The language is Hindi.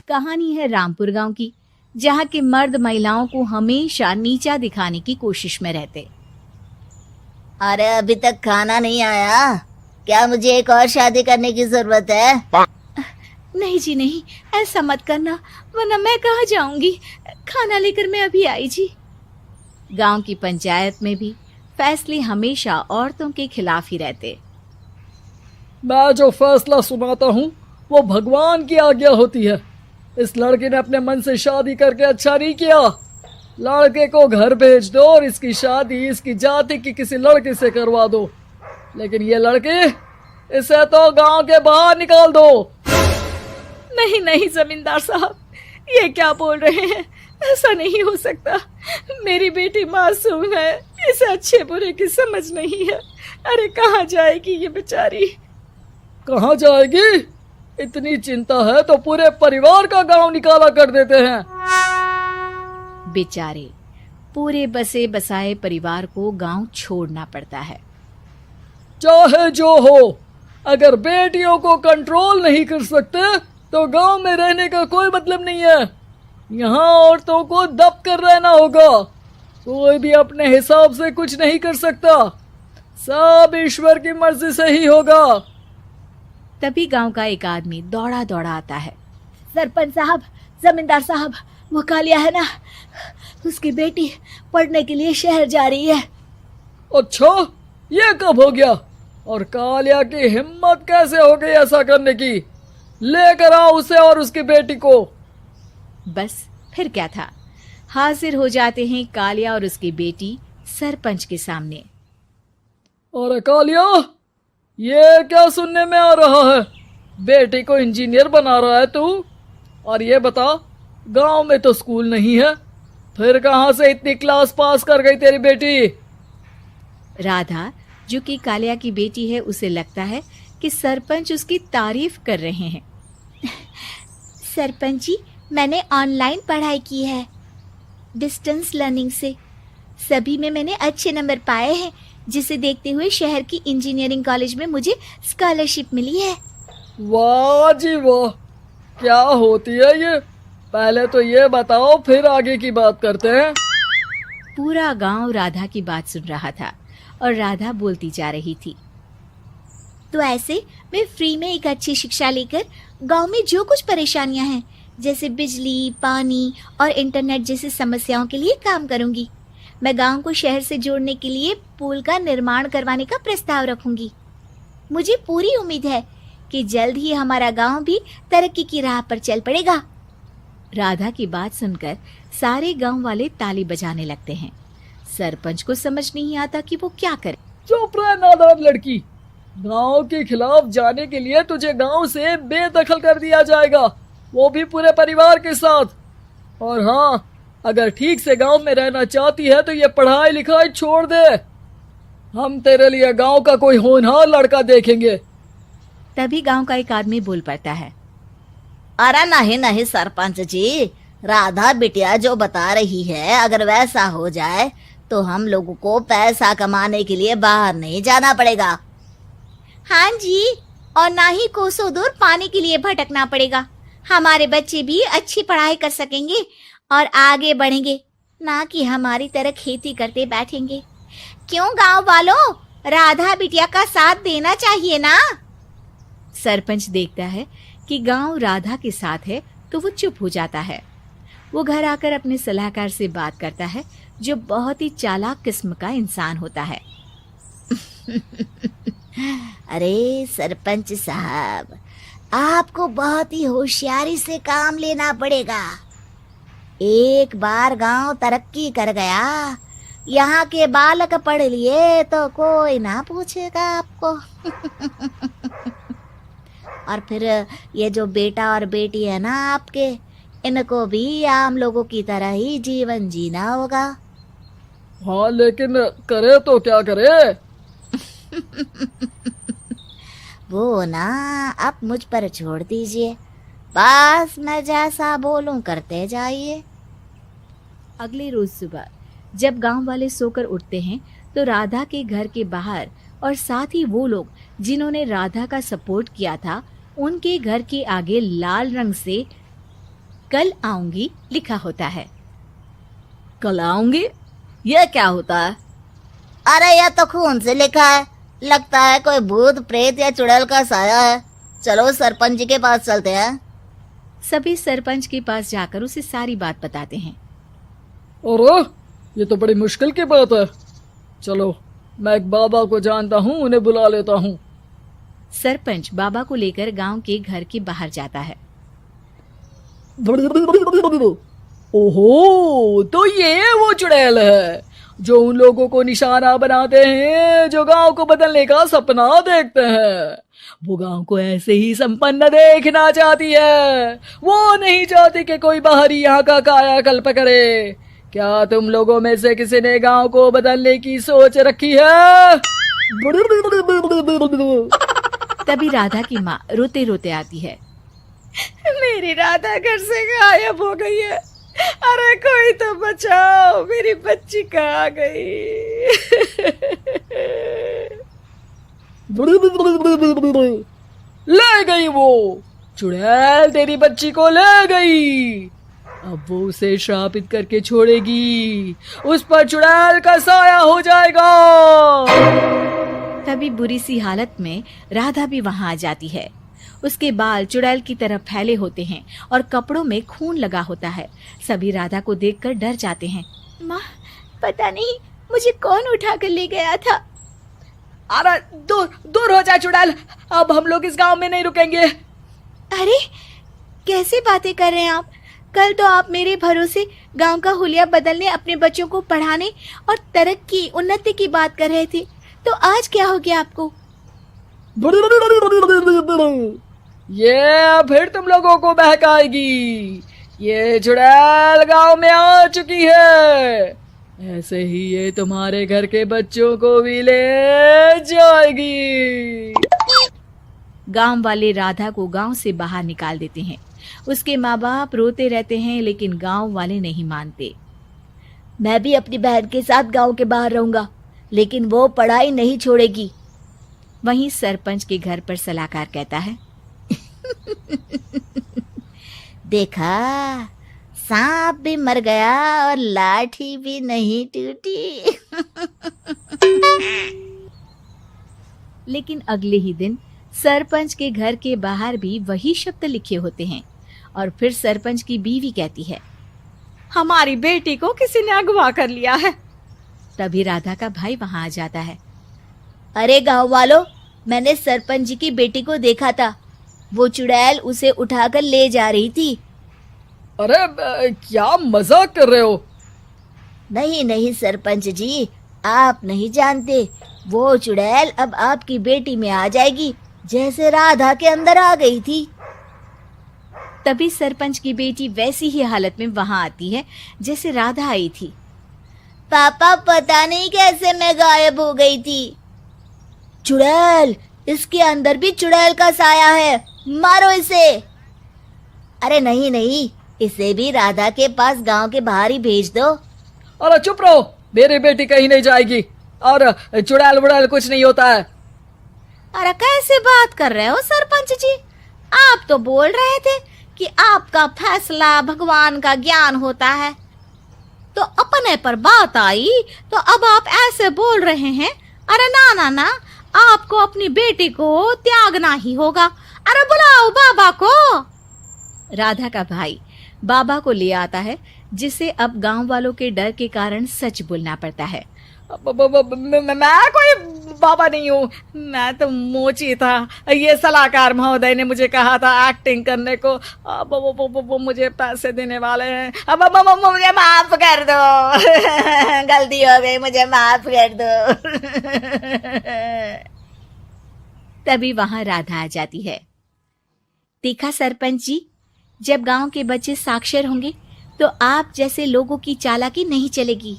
कहानी है रामपुर गांव की, जहां के मर्द महिलाओं को हमेशा नीचा दिखाने की कोशिश में रहते। अरे अभी तक खाना नहीं आया, क्या मुझे एक और शादी करने की जरूरत है? नहीं जी नहीं, ऐसा मत करना, वरना मैं कहाँ जाऊंगी। खाना लेकर मैं अभी आई जी। गांव की पंचायत में भी फैसले हमेशा औरतों के खिलाफ ही रहते। मैं जो फैसला सुनाता हूँ वो भगवान की आज्ञा होती है। इस लड़के ने अपने मन से शादी करके अच्छा नहीं किया। लड़के को घर भेज दो और इसकी शादी इसकी जाति की किसी लड़के से करवा दो, लेकिन ये लड़की, इसे तो गांव के बाहर निकाल दो। नहीं नहीं जमींदार साहब, ये क्या बोल रहे हैं? ऐसा नहीं हो सकता। मेरी बेटी मासूम है, इसे अच्छे बुरे की समझ नहीं है। अरे कहाँ जाएगी ये बेचारी? कहाँ जाएगी? इतनी चिंता है तो पूरे परिवार का गांव निकाला कर देते हैं। बेचारे पूरे बसे बसाए परिवार को गांव छोड़ना पड़ता है। चाहे जो हो, अगर बेटियों को कंट्रोल नहीं कर सकते तो गांव में रहने का कोई मतलब नहीं है। यहाँ औरतों को दब कर रहना होगा। कोई भी अपने हिसाब से कुछ नहीं कर सकता, सब ईश्वर की मर्जी से ही होगा। तभी गांव का एक आदमी दौड़ा दौड़ा आता है। सरपंच साहब, जमींदार साहब, वो कालिया है ना, उसकी बेटी पढ़ने के लिए शहर जा रही है। अच्छा, ये कब हो गया? और कालिया की हिम्मत कैसे हो गई ऐसा करने की? लेकर आओ उसे और उसकी बेटी को। बस फिर क्या था, हाजिर हो जाते हैं कालिया और उसकी बेटी सरपंच के सामने। और कालिया, ये क्या सुनने में आ रहा है? बेटी को इंजीनियर बना रहा है तू? और ये बता, गांव में तो स्कूल नहीं है, फिर कहां से इतनी क्लास पास कर गई तेरी बेटी? राधा, जो कि कालिया की बेटी है, उसे लगता है कि सरपंच उसकी तारीफ कर रहे हैं। सरपंच जी, मैंने ऑनलाइन पढ़ाई की है, डिस्टेंस लर्निंग से। सभी में मैंने अच्छे नंबर पाए हैं, जिसे देखते हुए शहर की इंजीनियरिंग कॉलेज में मुझे स्कॉलरशिप मिली है। वाह जी वाह, क्या होती है ये? पहले तो ये बताओ, फिर आगे की बात करते हैं। पूरा गांव राधा की बात सुन रहा था और राधा बोलती जा रही थी। तो ऐसे मैं फ्री में एक अच्छी शिक्षा लेकर गांव में जो कुछ परेशानियां हैं, जैसे बिजली, पानी और इंटरनेट जैसी समस्याओं के लिए काम करूंगी। मैं गांव को शहर से जोड़ने के लिए पुल का निर्माण करवाने का प्रस्ताव रखूंगी। मुझे पूरी उम्मीद है कि जल्द ही हमारा गांव भी तरक्की की राह पर चल पड़ेगा। राधा की बात सुनकर सारे गांव वाले ताली बजाने लगते हैं। सरपंच को समझ नहीं आता कि वो क्या करे। चुप रह नादान लड़की, गांव के खिलाफ जाने के लिए तुझे गांव से बेदखल कर दिया जाएगा, वो भी पूरे परिवार के साथ। और हाँ, अगर ठीक से गांव में रहना चाहती है तो ये पढ़ाई लिखाई छोड़ दे। हम तेरे लिए गांव का कोई होनहार लड़का देखेंगे। तभी गांव का एक आदमी बोल पड़ता है। अरे नहीं नहीं सरपंच जी, राधा बिटिया जो बता रही है, अगर वैसा हो जाए तो हम लोगों को पैसा कमाने के लिए बाहर नहीं जाना पड़ेगा। हाँ जी, और ना ही कोसों दूर पानी के लिए भटकना पड़ेगा। हमारे बच्चे भी अच्छी पढ़ाई कर सकेंगे और आगे बढ़ेंगे, ना कि हमारी तरह खेती करते बैठेंगे। क्यों गांव वालों, राधा बिटिया का साथ देना चाहिए ना। सरपंच देखता है कि गांव राधा के साथ है तो वो चुप हो जाता है। वो घर आकर अपने सलाहकार से बात करता है, जो बहुत ही चालाक किस्म का इंसान होता है। अरे सरपंच साहब, आपको बहुत ही होशियारी से काम लेना पड़ेगा। एक बार गांव तरक्की कर गया, यहाँ के बालक पढ़ लिए तो कोई ना पूछेगा आपको। और फिर ये जो बेटा और बेटी है ना आपके, इनको भी आम लोगों की तरह ही जीवन जीना होगा। हाँ, लेकिन करे तो क्या करे? वो ना आप मुझ पर छोड़ दीजिए, बस मैं जैसा बोलूं करते जाइए। अगले रोज सुबह जब गांव वाले सोकर उठते हैं तो राधा के घर के बाहर और साथ ही वो लोग जिन्होंने राधा का सपोर्ट किया था, उनके घर के आगे लाल रंग से कल आऊंगी लिखा होता है। कल आऊंगी, यह क्या होता है? अरे यह तो खून से लिखा है, लगता है कोई भूत प्रेत या चुड़ैल का साया है। चलो सरपंच जी के पास चलते हैं। सभी सरपंच के पास जाकर उसे सारी बात बताते हैं। अरे ये तो बड़ी मुश्किल की बात है। चलो मैं एक बाबा को जानता हूँ, उन्हें बुला लेता हूँ। सरपंच बाबा को लेकर गांव के घर के बाहर जाता है। ओहो, तो ये वो चुड़ैल है जो उन लोगों को निशाना बनाते हैं जो गांव को बदलने का सपना देखते हैं। वो गांव को ऐसे ही संपन्न देखना चाहती है, वो नहीं चाहती कि कोई बाहरी यहाँ का कायाकल्प करे। क्या तुम लोगों में से किसी ने गांव को बदलने की सोच रखी है? तभी राधा की माँ रोते रोते आती है। मेरी राधा घर से गायब हो गई है। अरे कोई तो बचाओ, मेरी बच्ची कहाँ गई? ले गई वो चुड़ैल, तेरी बच्ची को ले गई। अब वो उसे श्रापित करके छोड़ेगी, उस पर चुड़ैल का साया हो जाएगा। तभी बुरी सी हालत में राधा भी वहां आ जाती है। उसके बाल चुड़ैल की तरह फैले होते हैं और कपड़ों में खून लगा होता है। सभी राधा को देखकर डर जाते हैं। माँ, पता नहीं मुझे कौन उठा कर ले गया था। अरे दूर दूर हो जा चुड़ैल, अब हम लोग इस गांव में नहीं रुकेंगे। अरे कैसी बातें कर रहे हैं आप? कल तो आप मेरे भरोसे गांव का हुलिया बदलने, अपने बच्चों को पढ़ाने और तरक्की उन्नति की बात कर रहे थे, तो आज क्या हो गया आपको? ये फिर तुम लोगों को बहकाएगी। ये चुड़ैल गांव में आ चुकी है, ऐसे ही ये तुम्हारे घर के बच्चों को भी ले जाएगी। गांव वाले राधा को गांव से बाहर निकाल देते हैं। उसके माँ बाप रोते रहते हैं, लेकिन गांव वाले नहीं मानते। मैं भी अपनी बहन के साथ गांव के बाहर रहूंगा, लेकिन वो पढ़ाई नहीं छोड़ेगी। वहीं सरपंच के घर पर सलाहकार कहता है। देखा, सांप भी मर गया और लाठी भी नहीं टूटी। लेकिन अगले ही दिन सरपंच के घर के बाहर भी वही शब्द लिखे होते हैं। और फिर सरपंच की बीवी कहती है, हमारी बेटी को किसी ने अगवा कर लिया है। तभी राधा का भाई वहां आ जाता है। अरे गांव वालों, मैंने सरपंच जी की बेटी को देखा था। वो चुड़ैल उसे उठाकर ले जा रही थी। अरे क्या मजाक कर रहे हो? नहीं नहीं सरपंच जी, आप नहीं जानते। वो चुड़ैल अब आपकी बेटी में आ जाएगी, जैसे राधा के अंदर आ गई थी। तभी सरपंच की बेटी वैसी ही हालत में वहां आती है जैसे राधा आई थी। पापा, पता नहीं कैसे मैं गायब हो गई थी। चुड़ैल, इसके अंदर भी चुड़ैल का साया है, मारो इसे। अरे नहीं नहीं, इसे भी राधा के पास गांव के बाहर ही भेज दो। अरे चुप रहो, मेरी बेटी कहीं नहीं जाएगी और चुड़ैल वुड़ैल कुछ नहीं होता है। अरे कैसे बात कर रहे हो सरपंच जी? आप तो बोल रहे थे कि आपका फैसला भगवान का ज्ञान होता है, तो अपने पर बात आई तो अब आप ऐसे बोल रहे हैं। अरे ना ना ना, आपको अपनी बेटी को त्यागना ही होगा। अरे बुलाओ बाबा को। राधा का भाई बाबा को ले आता है, जिसे अब गांव वालों के डर के कारण सच बोलना पड़ता है। मैं कोई बाबा नहीं हूँ, मैं तो मोची था। ये सलाहकार महोदय ने मुझे कहा था एक्टिंग करने को। अब वो मुझे पैसे देने वाले हैं। अब मुझे माफ कर दो। गलती हो गई, मुझे माफ कर दो। तभी वहां राधा आ जाती है। देखा सरपंच जी, जब गांव के बच्चे साक्षर होंगे तो आप जैसे लोगों की चालाकी नहीं चलेगी।